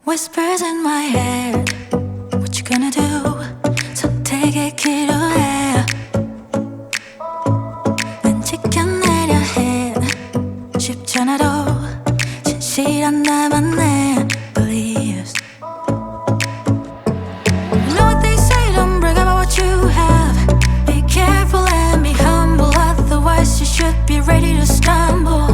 Whispers in my head, what you gonna do? 선택의 필요해. 난 지켜내려 해. 쉽잖아도 진실한 나만의 beliefs. You know what they say, don't brag about what you have. Be careful and be humble, otherwise you should be ready to stumble.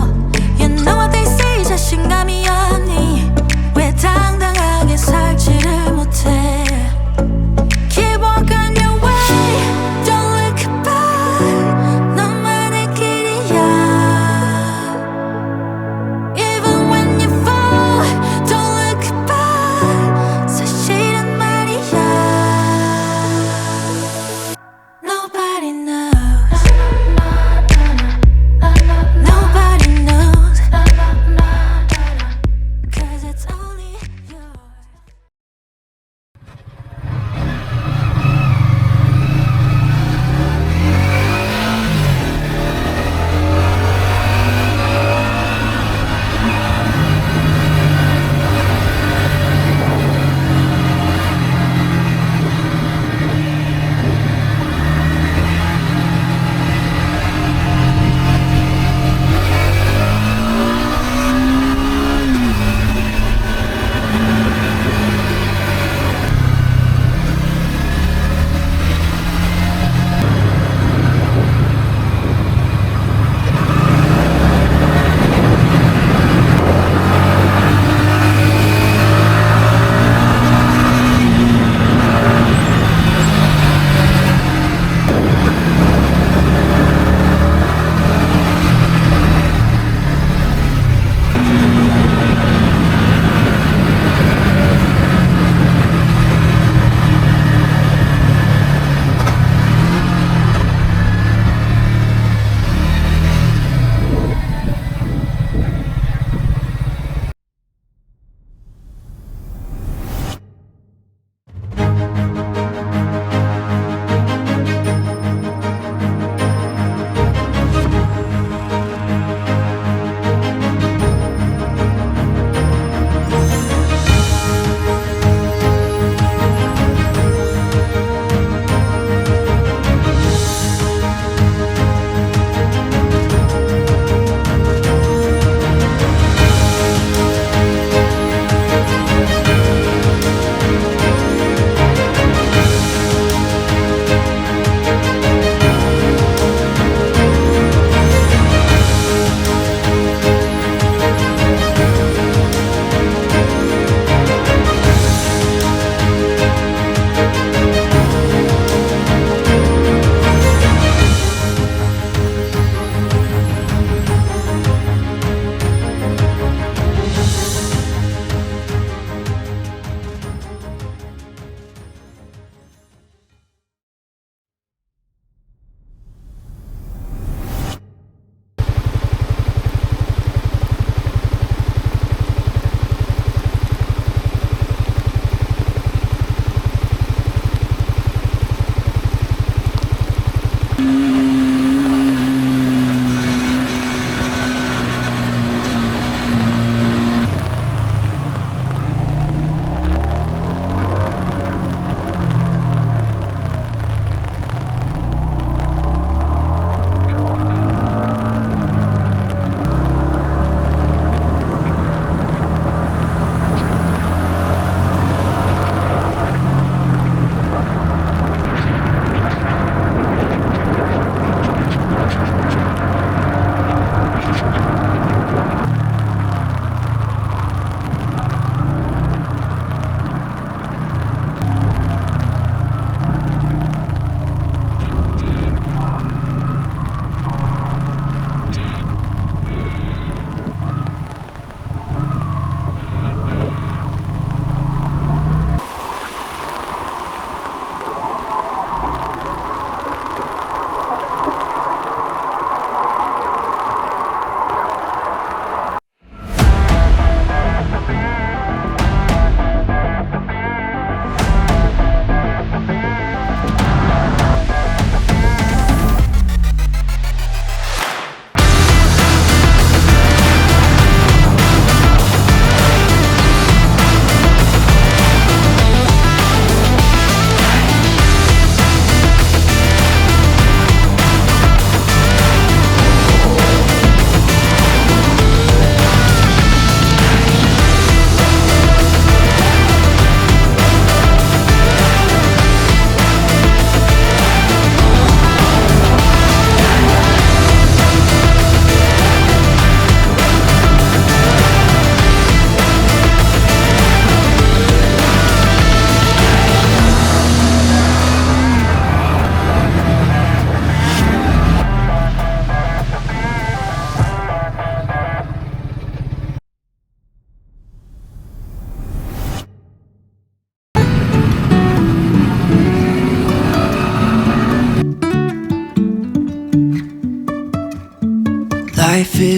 You know what they say, 자신감이 없니? 왜 당당하게 살지를 못해? Keep walking your way, don't look back. 너만의 길이야. Even when you fall,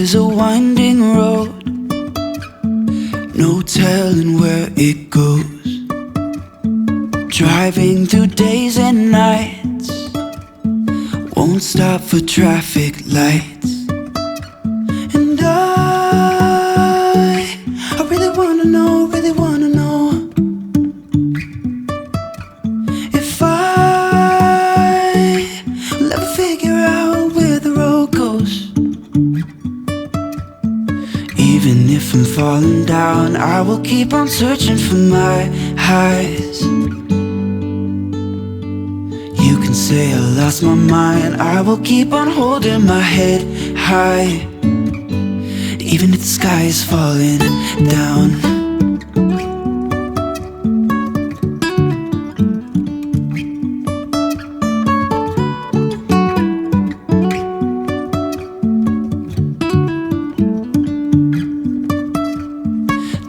is a winding road, no telling where it goes. Driving through days and nights, won't stop for traffic lights. And I really wanna know, really wanna know if I will ever figure out where the road goes. Even if I'm falling down, I will keep on searching for my highs. You can say I lost my mind, I will keep on holding my head high. Even if the sky is falling down.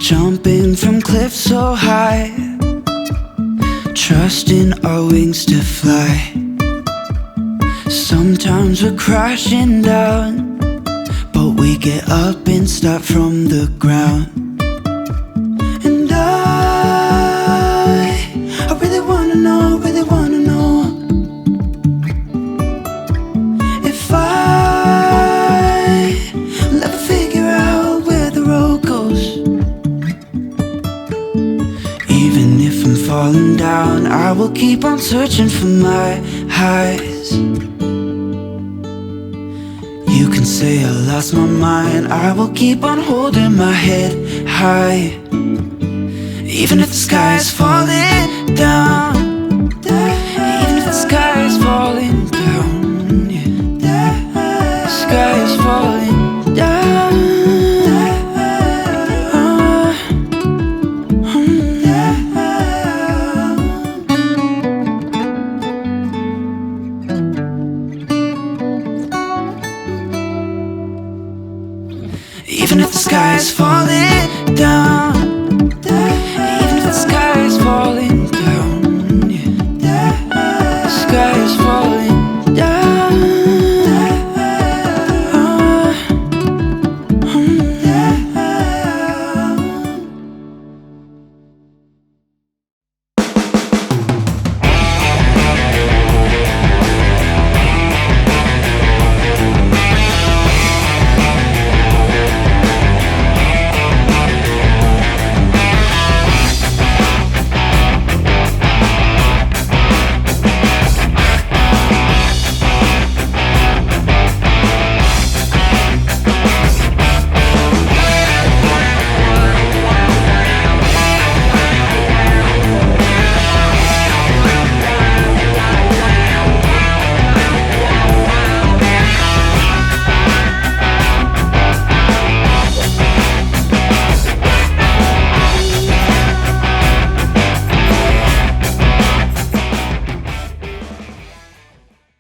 Jumping from cliffs so high, trusting our wings to fly. Sometimes we're crashing down, but we get up and start from the ground. And I really wanna know, really wanna know if I will ever figure out where the road goes. Even if I'm falling down, I will keep on searching for my highs. You can say I lost my mind, I will keep on holding my head high. Even if the sky is falling down, even if the sky is falling down, yeah. The sky is falling